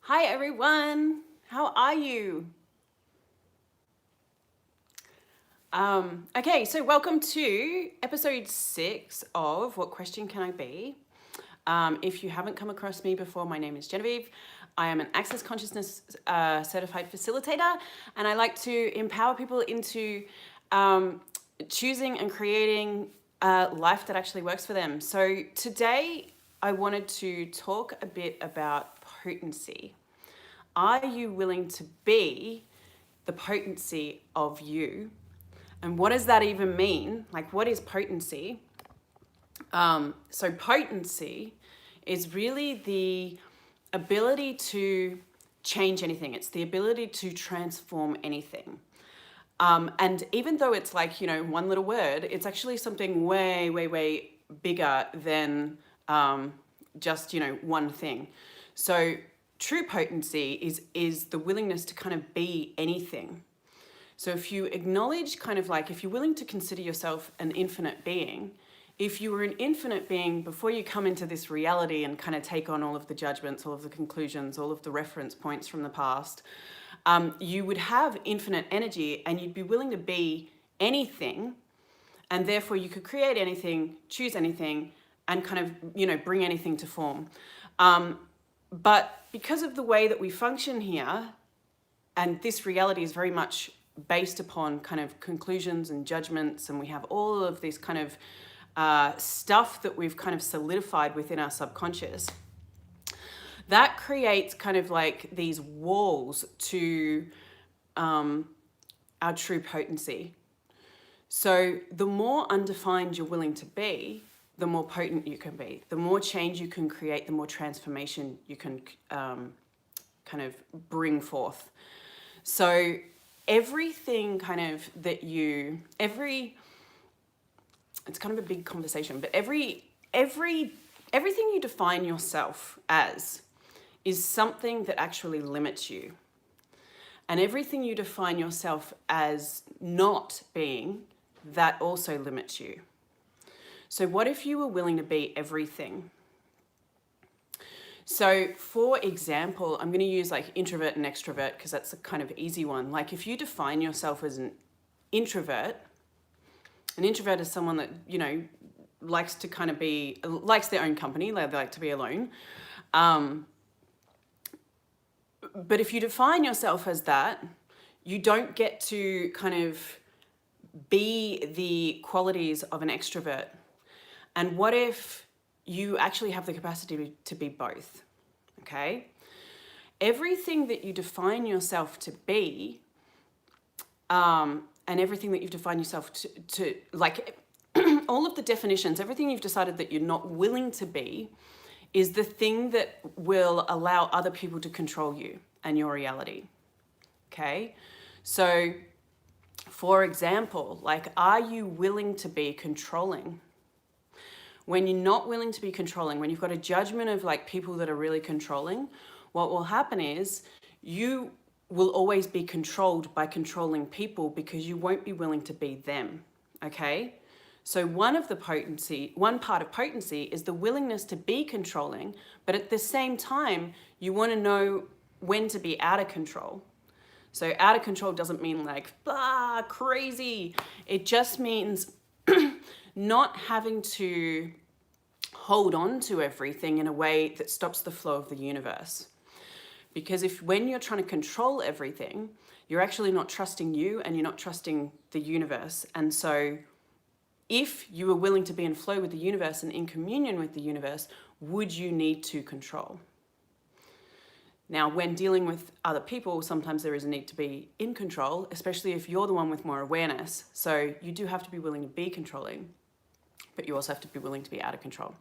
Hi everyone, how are you? Okay, so welcome to episode 6 of What Question Can I Be? If you haven't come across me before, my name is Genevieve. I am an Access Consciousness certified facilitator, and I like to empower people into choosing and creating a life that actually works for them. So today I wanted to talk a bit about potency. Are you willing to be the potency of you? And what does that even mean? Like, what is potency? So potency is really the ability to change anything. It's the ability to transform anything. And even though it's like, one little word, it's actually something way, way, way bigger than just, one thing. So true potency is the willingness to kind of be anything. So if you acknowledge if you're willing to consider yourself an infinite being, if you were an infinite being before you come into this reality and kind of take on all of the judgments, all of the conclusions, all of the reference points from the past, you would have infinite energy and you'd be willing to be anything, and therefore you could create anything, choose anything, and kind of, bring anything to form. But because of the way that we function here, and this reality is very much based upon kind of conclusions and judgments, and we have all of this kind of stuff that we've kind of solidified within our subconscious, that creates kind of like these walls to our true potency. So the more undefined you're willing to be, the more potent you can be. The more change you can create, the more transformation you can kind of bring forth. So everything kind of that it's kind of a big conversation, but everything you define yourself as is something that actually limits you. And everything you define yourself as not being, that also limits you. So what if you were willing to be everything? So for example, I'm going to use like introvert and extrovert because that's a kind of easy one. Like if you define yourself as an introvert is someone that, likes to kind of likes their own company, they like to be alone. But if you define yourself as that, you don't get to kind of be the qualities of an extrovert. And what if you actually have the capacity to be both? Okay? Everything that you define yourself to be, and everything that you've defined yourself to like, all of the definitions, everything you've decided that you're not willing to be, is the thing that will allow other people to control you and your reality. Okay? So, for example, like, are you willing to be controlling? When you're not willing to be controlling, when you've got a judgment of like people that are really controlling, what will happen is you will always be controlled by controlling people because you won't be willing to be them. Okay? So one part of potency is the willingness to be controlling, but at the same time, you want to know when to be out of control. So out of control doesn't mean like, crazy. It just means not having to hold on to everything in a way that stops the flow of the universe. Because when you're trying to control everything, you're actually not trusting you and you're not trusting the universe. And so if you were willing to be in flow with the universe and in communion with the universe, would you need to control? Now, when dealing with other people, sometimes there is a need to be in control, especially if you're the one with more awareness. So you do have to be willing to be controlling, but you also have to be willing to be out of control.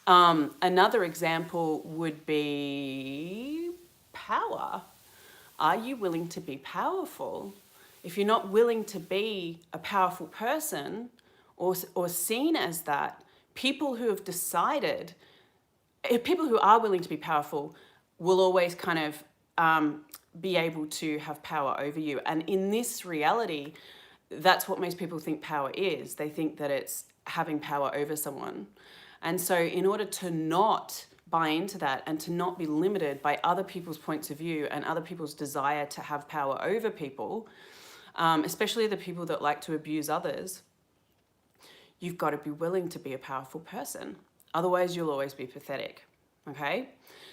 Another example would be power. Are you willing to be powerful? If you're not willing to be a powerful person or seen as that, people who have decided, people who are willing to be powerful will always kind of be able to have power over you. And in this reality, that's what most people think power is. They think that it's having power over someone. And so in order to not buy into that and to not be limited by other people's points of view and other people's desire to have power over people, especially the people that like to abuse others, you've got to be willing to be a powerful person. Otherwise, you'll always be pathetic. Okay?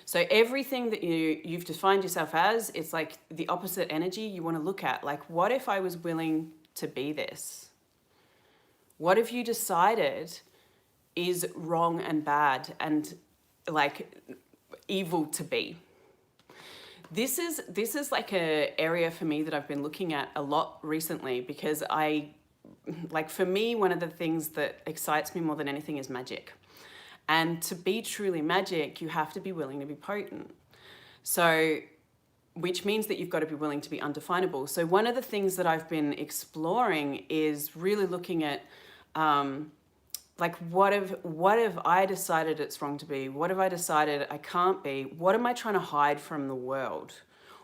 So everything that you've defined yourself as, it's like the opposite energy you want to look at. Like, what if I was willing to be this? What if you decided is wrong and bad and like evil to be? This is like a area for me that I've been looking at a lot recently, because for me, one of the things that excites me more than anything is magic. And to be truly magic, you have to be willing to be potent. So, which means that you've got to be willing to be undefinable. So one of the things that I've been exploring is really looking at, what have I decided it's wrong to be? What have I decided I can't be? What am I trying to hide from the world?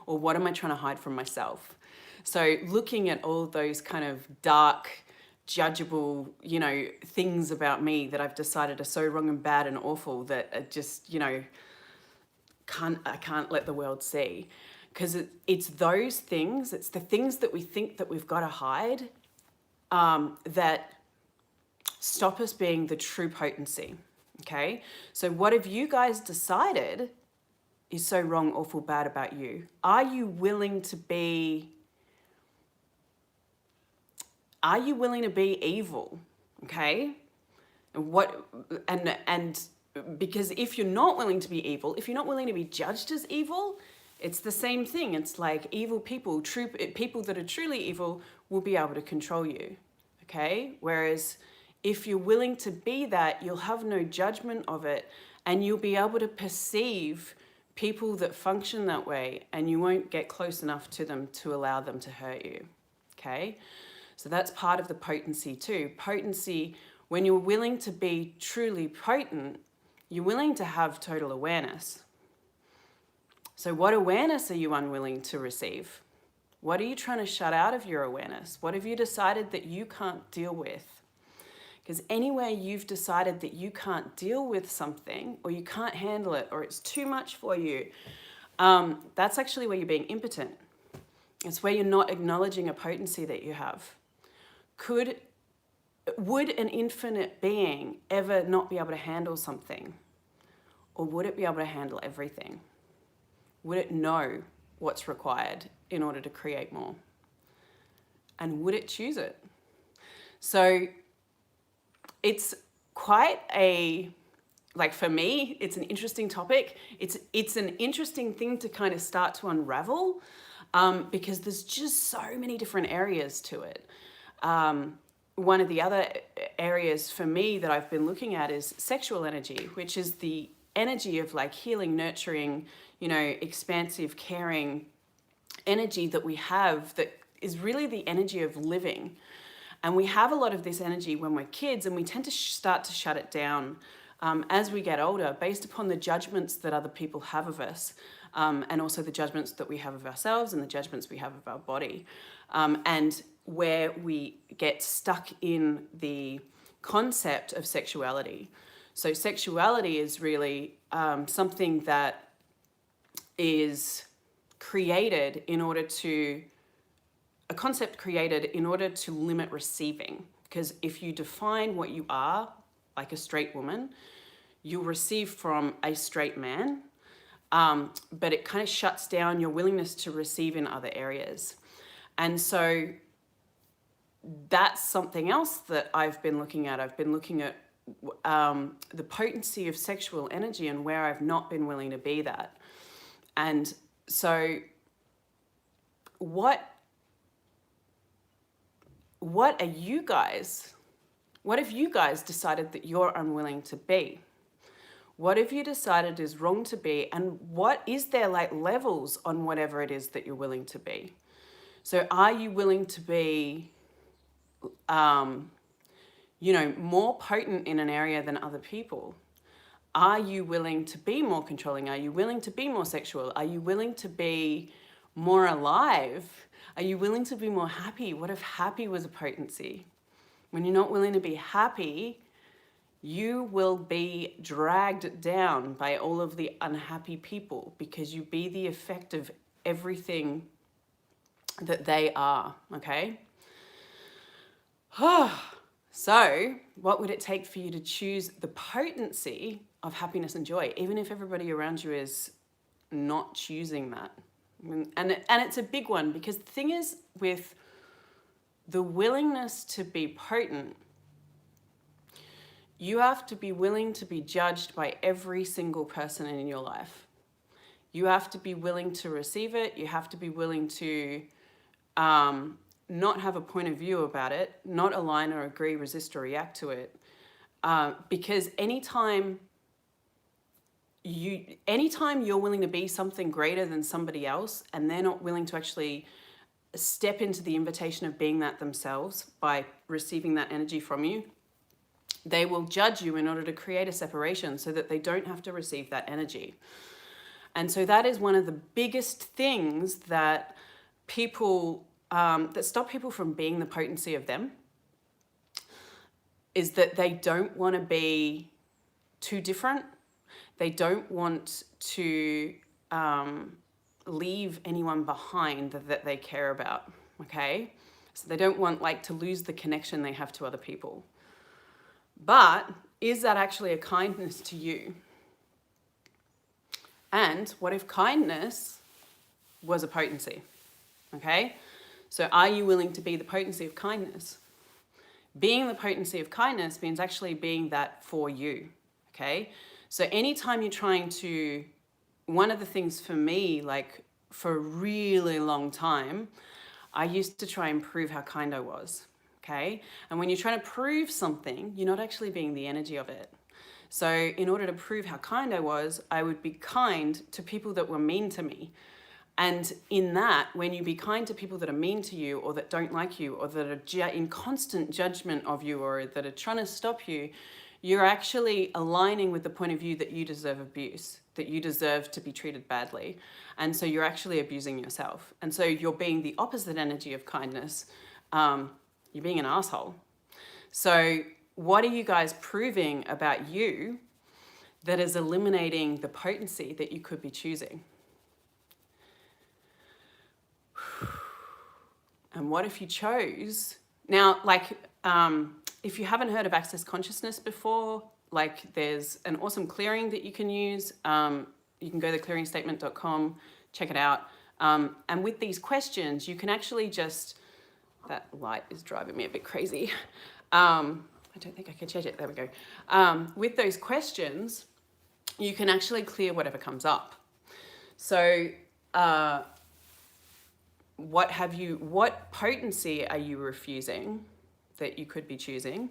Or what am I trying to hide from myself? So looking at all those kind of dark, judgeable, things about me that I've decided are so wrong and bad and awful that are just, I can't let the world see. Because it's those things, it's the things that we think that we've got to hide, that stop us being the true potency. Okay? So what have you guys decided is so wrong, awful, bad about you? Are you willing to be evil? Okay? And because if you're not willing to be evil, if you're not willing to be judged as evil, it's the same thing. It's like evil people, people that are truly evil will be able to control you. Okay? Whereas if you're willing to be that, you'll have no judgment of it, and you'll be able to perceive people that function that way, and you won't get close enough to them to allow them to hurt you. Okay? So that's part of the potency too. Potency, when you're willing to be truly potent, you're willing to have total awareness. So what awareness are you unwilling to receive? What are you trying to shut out of your awareness? What have you decided that you can't deal with? Because anywhere you've decided that you can't deal with something, or you can't handle it, or it's too much for you, that's actually where you're being impotent. It's where you're not acknowledging a potency that you have. Would an infinite being ever not be able to handle something? Or would it be able to handle everything? Would it know what's required in order to create more? And would it choose it? So it's quite for me, it's an interesting topic. It's an interesting thing to kind of start to unravel, because there's just so many different areas to it. One of the other areas for me that I've been looking at is sexual energy, which is the energy of like healing, nurturing, expansive, caring energy that we have, that is really the energy of living. And we have a lot of this energy when we're kids, and we tend to start to shut it down as we get older, based upon the judgments that other people have of us, and also the judgments that we have of ourselves and the judgments we have of our body. And where we get stuck in the concept of sexuality. So sexuality is really something that is created in order to, a concept created in order to limit receiving. Because if you define what you are, like a straight woman, you'll receive from a straight man, but it kind of shuts down your willingness to receive in other areas. And so that's something else that I've been looking at. I've been looking at the potency of sexual energy and where I've not been willing to be that. And so what are you guys? What have you guys decided that you're unwilling to be? What have you decided is wrong to be? And what is there like levels on whatever it is that you're willing to be? So are you willing to be, more potent in an area than other people? Are you willing to be more controlling? Are you willing to be more sexual? Are you willing to be more alive? Are you willing to be more happy? What if happy was a potency? When you're not willing to be happy, you will be dragged down by all of the unhappy people because you be the effect of everything that they are, okay? So, what would it take for you to choose the potency of happiness and joy, even if everybody around you is not choosing that? And it's a big one, because the thing is, with the willingness to be potent, you have to be willing to be judged by every single person in your life. You have to be willing to receive it. You have to be willing to not have a point of view about it, not align or agree, resist or react to it. Because anytime you're willing to be something greater than somebody else, and they're not willing to actually step into the invitation of being that themselves by receiving that energy from you, they will judge you in order to create a separation so that they don't have to receive that energy. And so that is one of the biggest things that people, that stop people from being the potency of them, is that they don't want to be too different. They don't want to leave anyone behind that they care about, okay? So they don't want to lose the connection they have to other people. But is that actually a kindness to you? And what if kindness was a potency? Okay? So are you willing to be the potency of kindness? Being the potency of kindness means actually being that for you. Okay? So anytime you're trying to, one of the things for me, for a really long time, I used to try and prove how kind I was. Okay? And when you're trying to prove something, you're not actually being the energy of it. So in order to prove how kind I was, I would be kind to people that were mean to me. And in that, when you be kind to people that are mean to you, or that don't like you, or that are in constant judgment of you, or that are trying to stop you, you're actually aligning with the point of view that you deserve abuse, that you deserve to be treated badly. And so you're actually abusing yourself. And so you're being the opposite energy of kindness. You're being an asshole. So what are you guys proving about you that is eliminating the potency that you could be choosing? And what if you chose, now, if you haven't heard of Access Consciousness before, there's an awesome clearing that you can use. You can go to clearingstatement.com, check it out. And with these questions, you can actually just, that light is driving me a bit crazy. I don't think I can change it. There we go. With those questions, you can actually clear whatever comes up. So what potency are you refusing that you could be choosing,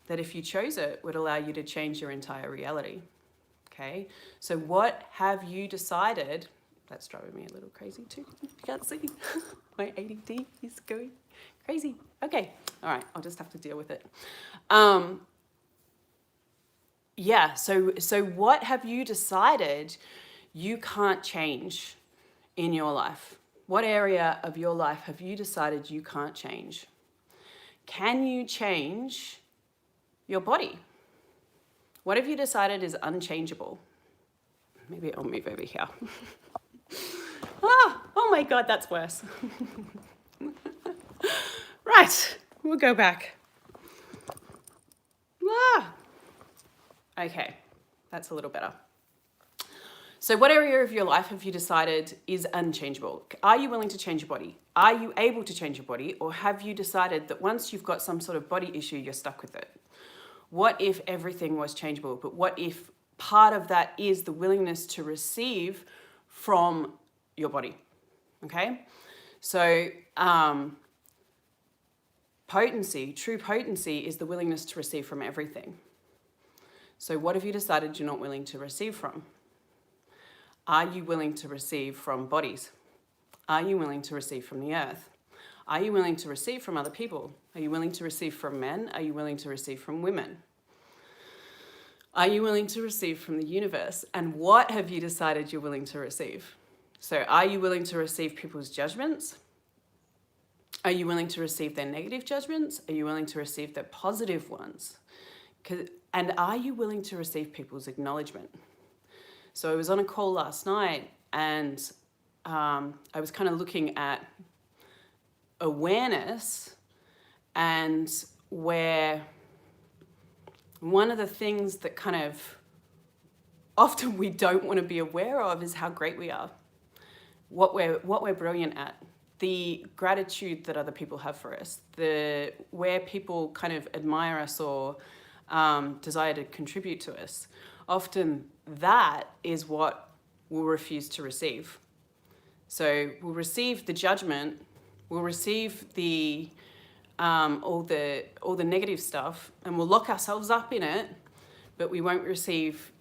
that if you chose it would allow you to change your entire reality? Okay. So what have you decided? That's driving me a little crazy too. You can't see. My ADD is going crazy. Okay. All right. I'll just have to deal with it. Yeah. So what have you decided you can't change in your life? What area of your life have you decided you can't change? Can you change your body? What have you decided is unchangeable? Maybe I'll move over here. Oh my God, that's worse. Right, we'll go back. Okay, that's a little better. So what area of your life have you decided is unchangeable? Are you willing to change your body? Are you able to change your body? Or have you decided that once you've got some sort of body issue, you're stuck with it? What if everything was changeable? But what if part of that is the willingness to receive from your body? Okay? So potency, true potency, is the willingness to receive from everything. So what have you decided you're not willing to receive from? Are you willing to receive from bodies? Are you willing to receive from the earth? Are you willing to receive from other people? Are you willing to receive from men? Are you willing to receive from women? Are you willing to receive from the universe? And what have you decided you're willing to receive? So are you willing to receive people's judgments? Are you willing to receive their negative judgments? Are you willing to receive their positive ones? And are you willing to receive people's acknowledgement? So I was on a call last night, and I was kind of looking at awareness, and where one of the things that kind of often we don't want to be aware of is how great we are, what we're brilliant at, the gratitude that other people have for us, the where people kind of admire us or desire to contribute to us. Often that is what we'll refuse to receive. So we'll receive the judgment, we'll receive the all the negative stuff, and we'll lock ourselves up in it, but we won't receive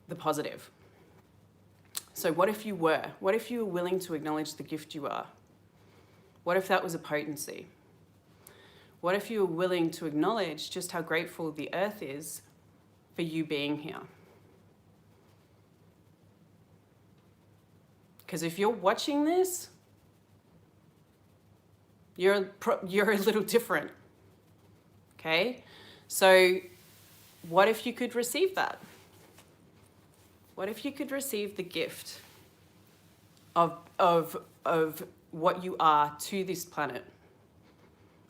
the positive. So what if you were? What if you were willing to acknowledge the gift you are? What if that was a potency? What if you were willing to acknowledge just how grateful the earth is for you being here? Because if you're watching this, you're a little different, okay? So what if you could receive that? What if you could receive the gift of what you are to this planet?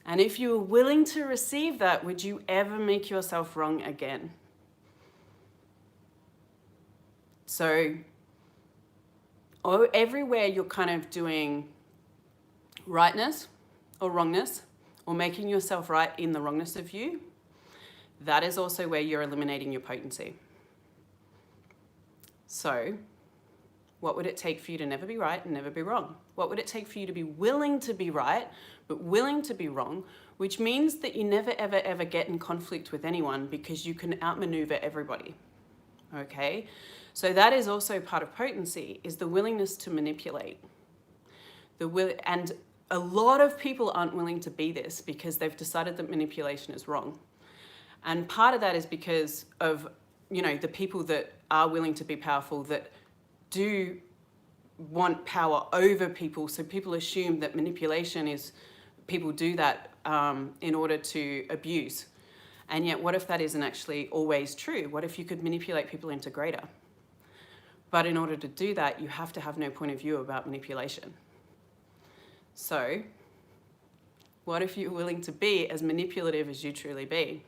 And if you were willing to receive that, would you ever make yourself wrong again? So everywhere you're kind of doing rightness or wrongness, or making yourself right in the wrongness of you, that is also where you're eliminating your potency. So what would it take for you to never be right and never be wrong? What would it take for you to be willing to be right, but willing to be wrong, which means that you never, ever, ever get in conflict with anyone because you can outmaneuver everybody, okay? So that is also part of potency, is the willingness to manipulate. And a lot of people aren't willing to be this because they've decided that manipulation is wrong. And part of that is because of, the people that are willing to be powerful, that do want power over people. So people assume that manipulation is, people do that in order to abuse. And yet, what if that isn't actually always true? What if you could manipulate people into greater? But in order to do that, you have to have no point of view about manipulation. So what if you're willing to be as manipulative as you truly be?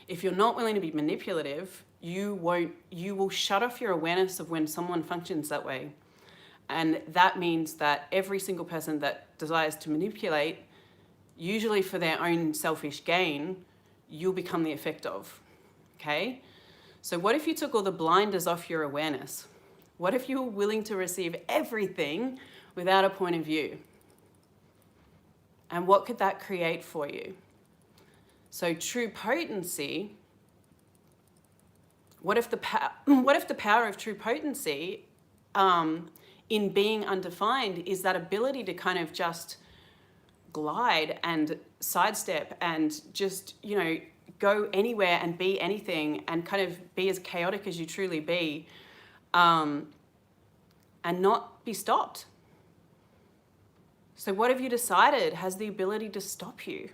If you're not willing to be manipulative, you will shut off your awareness of when someone functions that way. And that means that every single person that desires to manipulate, usually for their own selfish gain, you'll become the effect of, okay? So what if you took all the blinders off your awareness? What if you were willing to receive everything without a point of view? And what could that create for you? So true potency, what if the power of true potency in being undefined is that ability to kind of just glide and sidestep and just, go anywhere and be anything and kind of be as chaotic as you truly be, and not be stopped? So what have you decided has the ability to stop you?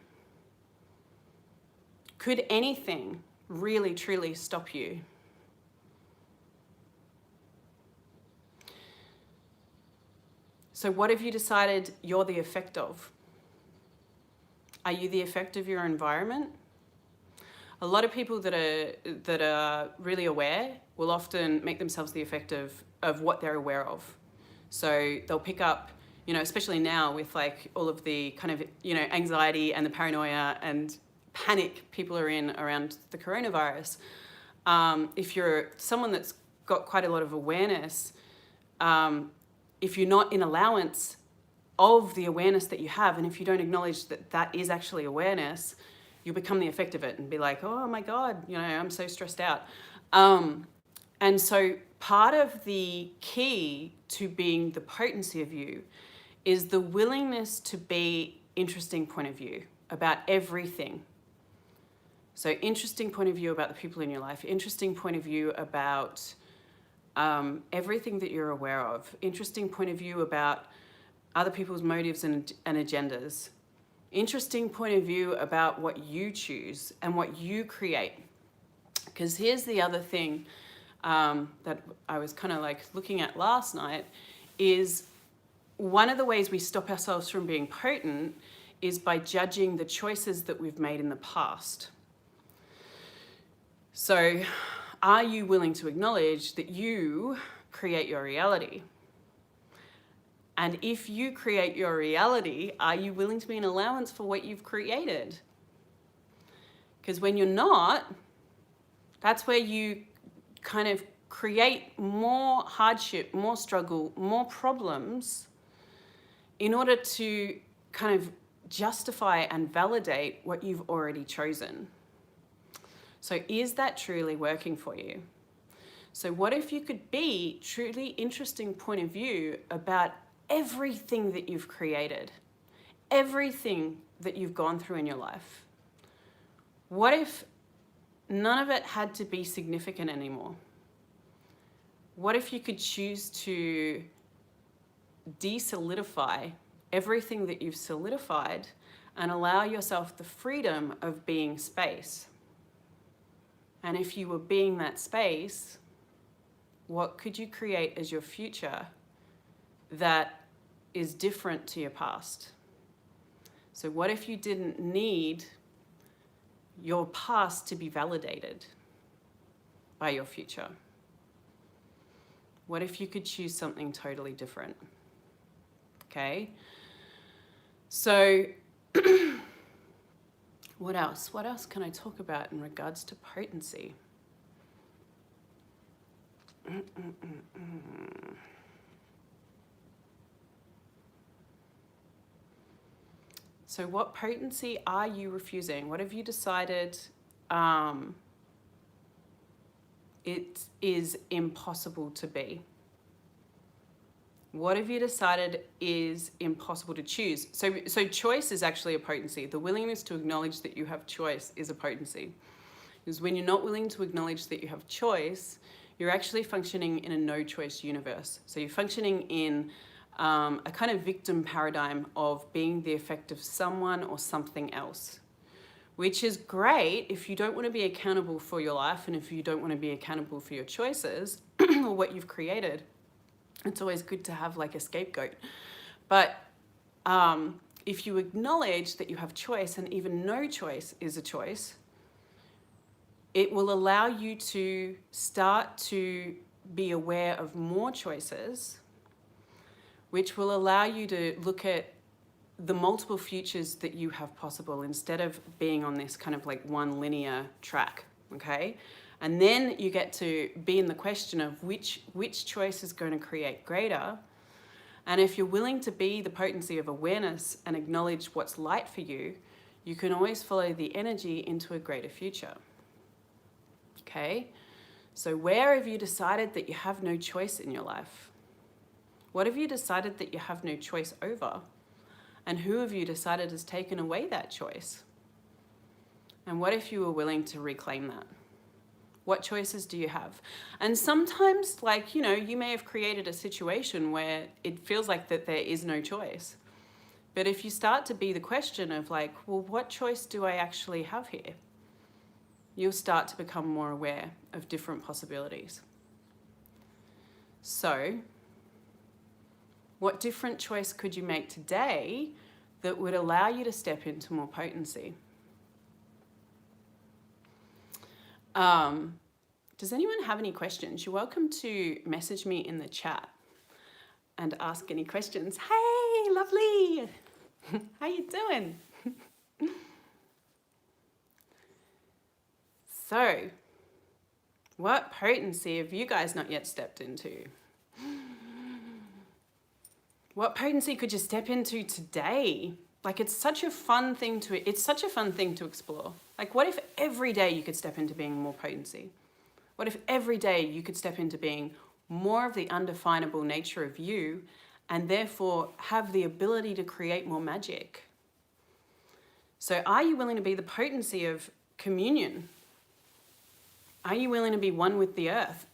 Could anything really, truly stop you? So what have you decided you're the effect of? Are you the effect of your environment? A lot of people that are really aware will often make themselves the effect of what they're aware of. So they'll pick up, especially now with like all of the kind of, anxiety and the paranoia and panic people are in around the coronavirus. If you're someone that's got quite a lot of awareness, if you're not in allowance of the awareness that you have, and if you don't acknowledge that that is actually awareness, you'll become the effect of it and be like, oh my God, I'm so stressed out. And so part of the key to being the potency of you is the willingness to be interesting point of view about everything. So interesting point of view about the people in your life, interesting point of view about everything that you're aware of, interesting point of view about other people's motives and agendas. interesting point of view about what you choose and what you create. Because here's the other thing that I was kind of like looking at last night is one of the ways we stop ourselves from being potent is by judging the choices that we've made in the past. So, are you willing to acknowledge that you create your reality? And if you create your reality, are you willing to be an allowance for what you've created? Because when you're not, that's where you kind of create more hardship, more struggle, more problems in order to kind of justify and validate what you've already chosen. So is that truly working for you? So what if you could be truly interesting point of view about everything that you've created, everything that you've gone through in your life? What if none of it had to be significant anymore? What if you could choose to de-solidify everything that you've solidified and allow yourself the freedom of being space? And if you were being that space, what could you create as your future that is different to your past? So what if you didn't need your past to be validated by your future? What if you could choose something totally different? Okay. So what else? What else can I talk about in regards to potency? So what potency are you refusing? What have you decided it is impossible to be? What have you decided is impossible to choose? So choice is actually a potency. The willingness to acknowledge that you have choice is a potency. Because when you're not willing to acknowledge that you have choice, you're actually functioning in a no-choice universe. So you're functioning in a kind of victim paradigm of being the effect of someone or something else, which is great if you don't want to be accountable for your life and if you don't want to be accountable for your choices or what you've created. It's always good to have like a scapegoat. But if you acknowledge that you have choice, and even no choice is a choice, it will allow you to start to be aware of more choices, which will allow you to look at the multiple futures that you have possible instead of being on this kind of like one linear track, okay? And then you get to be in the question of which choice is going to create greater. And if you're willing to be the potency of awareness and acknowledge what's light for you, you can always follow the energy into a greater future. Okay? So where have you decided that you have no choice in your life? What have you decided that you have no choice over? And who have you decided has taken away that choice? And what if you were willing to reclaim that? What choices do you have? And sometimes, like, you know, you may have created a situation where it feels like that there is no choice. But if you start to be the question of like, well, what choice do I actually have here? You'll start to become more aware of different possibilities. So, what different choice could you make today that would allow you to step into more potency? Does anyone have any questions? You're welcome to message me in the chat and ask any questions. Hey, lovely. How you doing? So, what potency have you guys not yet stepped into? What potency could you step into today? Like, it's such a fun thing to explore. Like, what if every day you could step into being more potency? What if every day you could step into being more of the undefinable nature of you and therefore have the ability to create more magic? So are you willing to be the potency of communion? Are you willing to be one with the earth?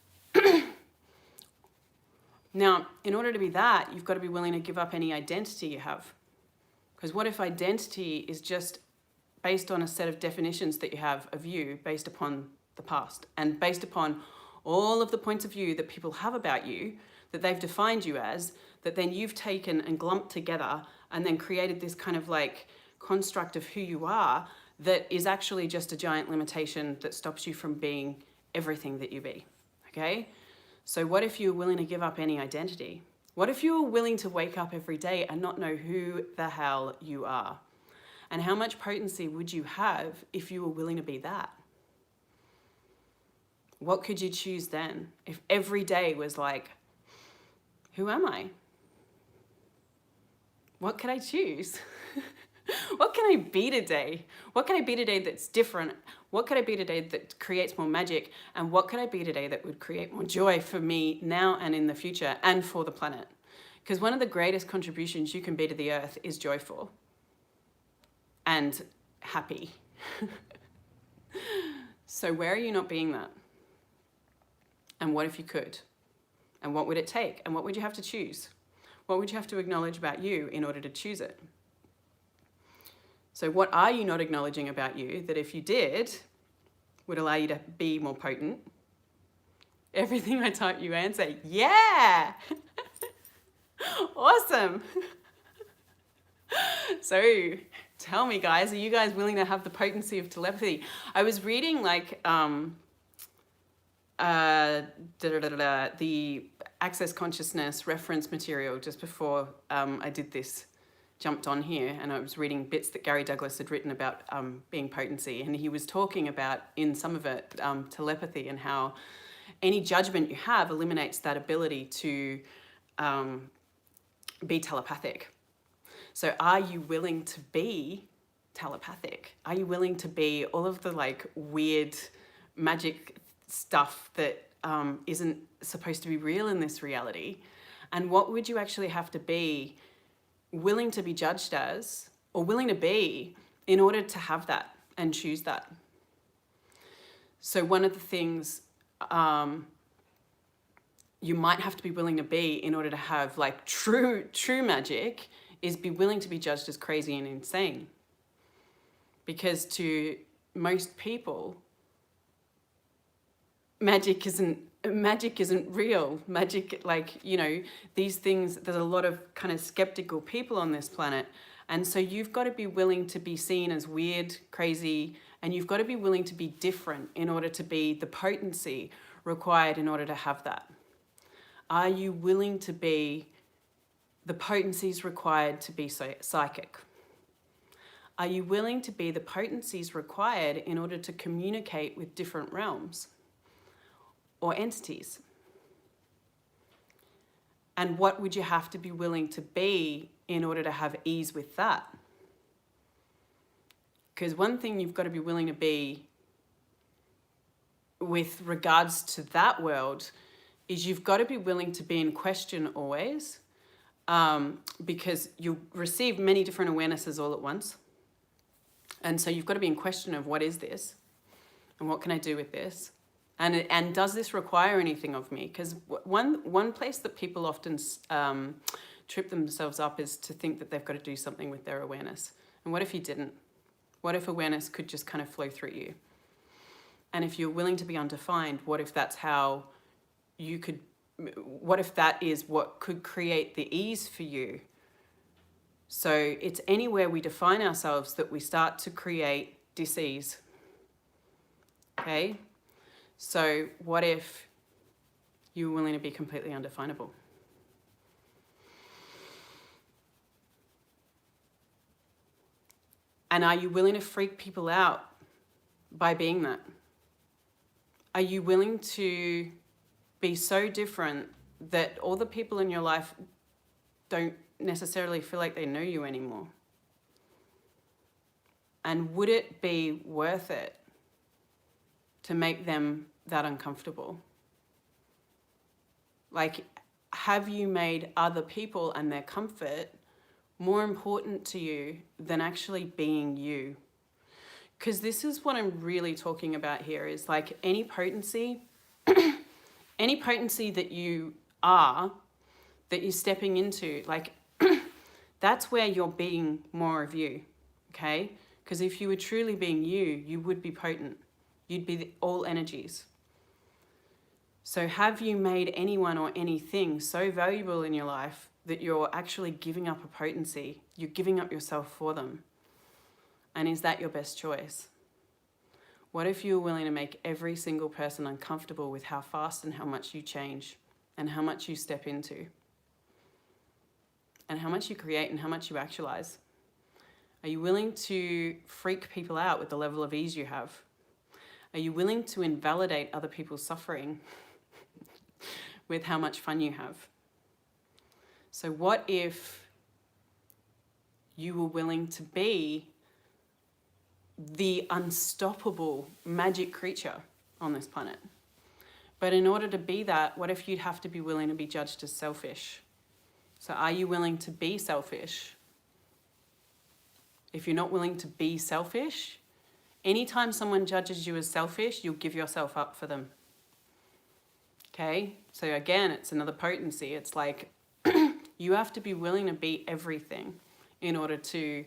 Now, in order to be that, you've got to be willing to give up any identity you have. Because what if identity is just based on a set of definitions that you have of you based upon the past and based upon all of the points of view that people have about you, that they've defined you as, that then you've taken and glumped together and then created this kind of like construct of who you are that is actually just a giant limitation that stops you from being everything that you be, okay? So what if you were willing to give up any identity? What if you were willing to wake up every day and not know who the hell you are? And how much potency would you have if you were willing to be that? What could you choose then? If every day was like, who am I? What could I choose? What can I be today? What can I be today that's different? What could I be today that creates more magic? And what could I be today that would create more joy for me now and in the future and for the planet? Because one of the greatest contributions you can be to the earth is joyful and happy. So where are you not being that? And what if you could? And what would it take? And what would you have to choose? What would you have to acknowledge about you in order to choose it? So what are you not acknowledging about you that if you did, would allow you to be more potent? Everything I type you answer, yeah! Awesome! So tell me guys, are you guys willing to have the potency of telepathy? I was reading like the Access Consciousness reference material just before I did this, jumped on here, and I was reading bits that Gary Douglas had written about being potency, and he was talking about, in some of it, telepathy, and how any judgment you have eliminates that ability to be telepathic. So are you willing to be telepathic? Are you willing to be all of the like weird magic stuff that isn't supposed to be real in this reality? And what would you actually have to be willing to be judged as, or willing to be, in order to have that and choose that? So one of the things you might have to be willing to be in order to have like true magic is be willing to be judged as crazy and insane. Because to most people, magic isn't real. Magic, like, you know, these things, there's a lot of kind of skeptical people on this planet. And so you've got to be willing to be seen as weird, crazy, and you've got to be willing to be different in order to be the potency required in order to have that. Are you willing to be the potencies required to be psychic? Are you willing to be the potencies required in order to communicate with different realms or entities? And what would you have to be willing to be in order to have ease with that? Because one thing you've got to be willing to be with regards to that world is you've got to be willing to be in question always, because you receive many different awarenesses all at once. And so you've got to be in question of, what is this? And what can I do with this? And does this require anything of me? Because one place that people often trip themselves up is to think that they've got to do something with their awareness. And what if you didn't? What if awareness could just kind of flow through you? And if you're willing to be undefined, what if that's how you could, what if that is what could create the ease for you? So it's anywhere we define ourselves that we start to create dis-ease. Okay? So what if you were willing to be completely undefinable? And are you willing to freak people out by being that? Are you willing to be so different that all the people in your life don't necessarily feel like they know you anymore? And would it be worth it to make them that uncomfortable? Like, have you made other people and their comfort more important to you than actually being you? Because this is what I'm really talking about here, is like any potency, any potency that you are, that you're stepping into, like That's where you're being more of you, okay? Because if you were truly being you, you would be potent. You'd be all energies. So have you made anyone or anything so valuable in your life that you're actually giving up a potency? You're giving up yourself for them. And is that your best choice? What if you were willing to make every single person uncomfortable with how fast and how much you change and how much you step into and how much you create and how much you actualize? Are you willing to freak people out with the level of ease you have? Are you willing to invalidate other people's suffering with how much fun you have? So what if you were willing to be the unstoppable magic creature on this planet? But in order to be that, what if you'd have to be willing to be judged as selfish? So are you willing to be selfish? If you're not willing to be selfish, anytime someone judges you as selfish, you'll give yourself up for them. Okay? So again, it's another potency. It's like you have to be willing to be everything in order to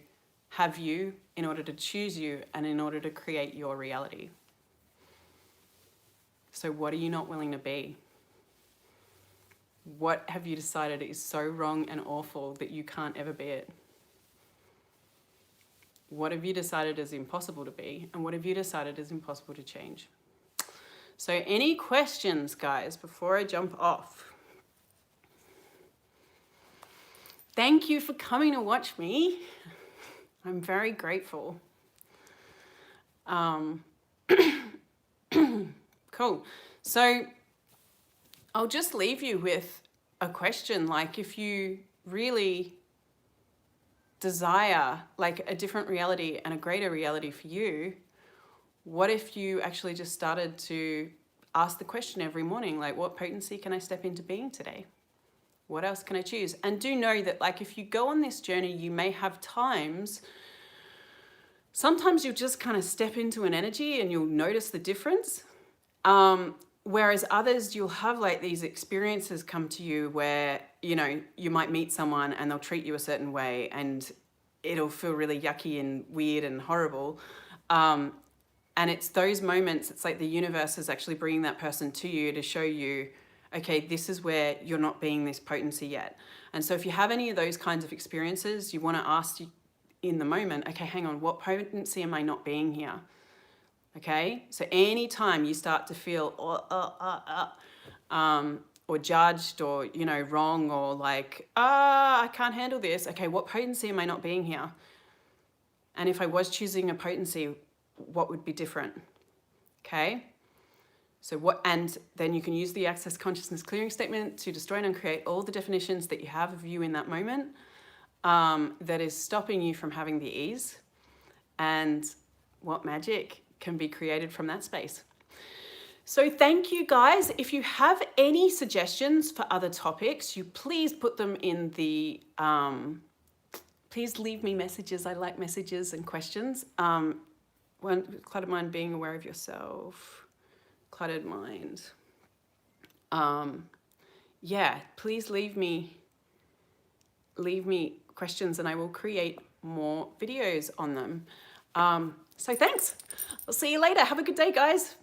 have you, in order to choose you, and in order to create your reality. So what are you not willing to be? What have you decided is so wrong and awful that you can't ever be it? What have you decided is impossible to be? And what have you decided is impossible to change? So any questions, guys, before I jump off? Thank you for coming to watch me. I'm very grateful. Cool. So I'll just leave you with a question. Like, if you really desire like a different reality and a greater reality for you, what if you actually just started to ask the question every morning, like, what potency can I step into being today? What else can I choose? And do know that, like, if you go on this journey, you may have sometimes you'll just kind of step into an energy and you'll notice the difference. Whereas others, you'll have like these experiences come to you where, you know, you might meet someone and they'll treat you a certain way and it'll feel really yucky and weird and horrible. And it's those moments, it's like the universe is actually bringing that person to you to show you, okay, this is where you're not being this potency yet. And so if you have any of those kinds of experiences, you want to ask in the moment, okay, hang on, what potency am I not being here? Okay, so anytime you start to feel or judged or, you know, wrong or like, I can't handle this. Okay, what potency am I not being here? And if I was choosing a potency, what would be different? Okay, so and then you can use the Access Consciousness Clearing Statement to destroy and uncreate all the definitions that you have of you in that moment that is stopping you from having the ease, and what magic can be created from that space. So thank you, guys. If you have any suggestions for other topics, you please put them in the, please leave me messages. I like messages and questions. Cluttered mind, being aware of yourself, cluttered mind. Yeah, please leave me questions and I will create more videos on them. So thanks. I'll see you later. Have a good day, guys.